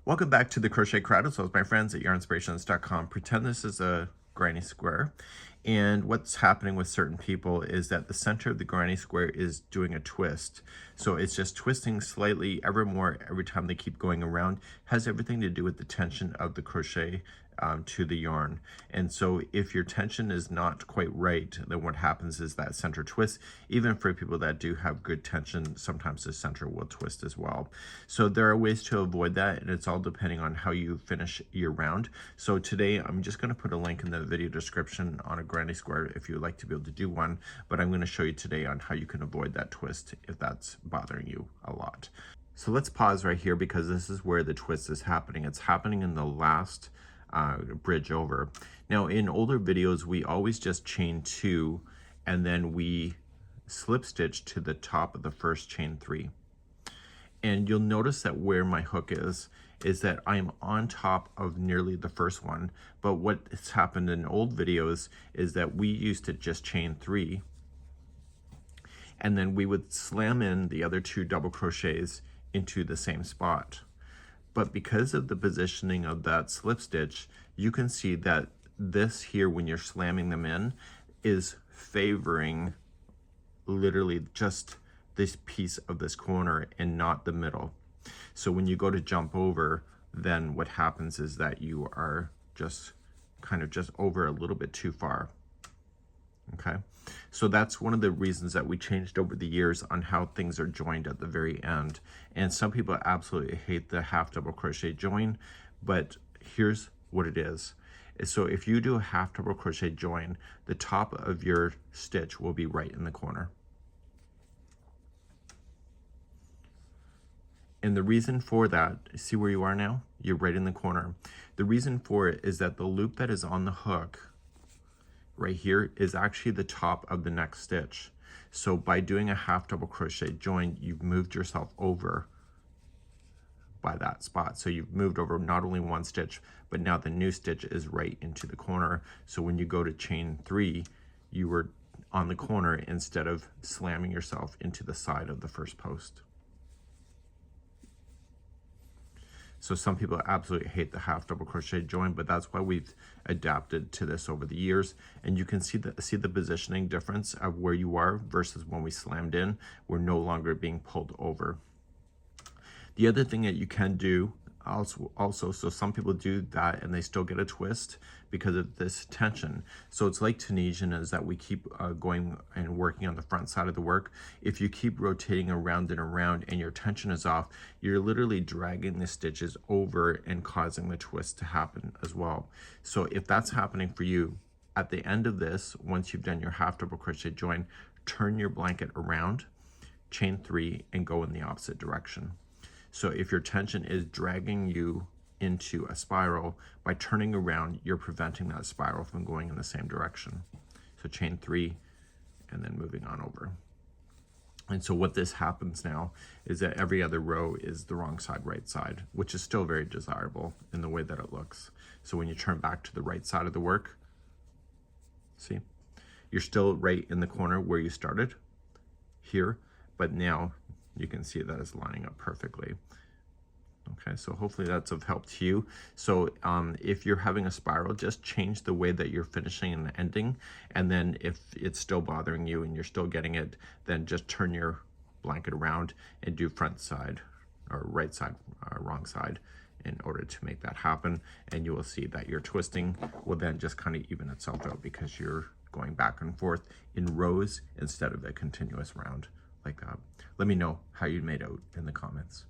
Welcome back to the Crochet Crowd, as well as my friends at yarnspirations.com. Pretend this is a granny square, and what's happening with certain people is that the center of the granny square is doing a twist. So it's just twisting slightly ever more every time they keep going around. Has everything to do with the tension of the crochet to the yarn. And so if your tension is not quite right, then what happens is that center twist. Even for people that do have good tension, sometimes the center will twist as well. So there are ways to avoid that, and it's all depending on how you finish your round. So today I'm just going to put a link in the video description on a granny square if you would like to be able to do one, but I'm going to show you today on how you can avoid that twist if that's bothering you a lot. So let's pause right here, because this is where the twist is happening. It's happening in the last bridge over. Now in older videos, we always just chain 2 and then we slip stitch to the top of the first chain 3. And you'll notice that where my hook is that I'm on top of nearly the first one. But what has happened in old videos is that we used to just chain 3, and then we would slam in the other 2 double crochets into the same spot. But because of the positioning of that slip stitch, you can see that this here, when you're slamming them in, is favoring literally just this piece of this corner and not the middle. So when you go to jump over, then what happens is that you are just kind of just over a little bit too far. Okay, so that's one of the reasons that we changed over the years on how things are joined at the very end. And some people absolutely hate the half double crochet join, but here's what it is. So if you do a half double crochet join, the top of your stitch will be right in the corner. And the reason for that, see where you are now? You're right in the corner. The reason for it is that the loop that is on the hook right here is actually the top of the next stitch. So by doing a half double crochet join, you've moved yourself over by that spot. So you've moved over not only one stitch, but now the new stitch is right into the corner. So when you go to chain 3, you were on the corner instead of slamming yourself into the side of the first post. So some people absolutely hate the half double crochet join, but that's why we've adapted to this over the years. And you can see the positioning difference of where you are versus when we slammed in. We're no longer being pulled over. The other thing that you can do also, so some people do that and they still get a twist because of this tension. So it's like Tunisian, is that we keep going and working on the front side of the work. If you keep rotating around and around and your tension is off, you're literally dragging the stitches over and causing the twist to happen as well. So if that's happening for you, at the end of this, once you've done your half double crochet join, turn your blanket around, chain 3, and go in the opposite direction. So if your tension is dragging you into a spiral, by turning around, you're preventing that spiral from going in the same direction. So chain 3 and then moving on over. And so what this happens now is that every other row is the wrong side, right side, which is still very desirable in the way that it looks. So when you turn back to the right side of the work, see, you're still right in the corner where you started here, but now you can see that it's lining up perfectly. Okay, so hopefully that's of help to you. So if you're having a spiral, just change the way that you're finishing and ending. And then if it's still bothering you and you're still getting it, then just turn your blanket around and do front side or right side, wrong side, in order to make that happen. And you will see that your twisting will then just kind of even itself out, because you're going back and forth in rows instead of a continuous round like that. Let me know how you made out in the comments.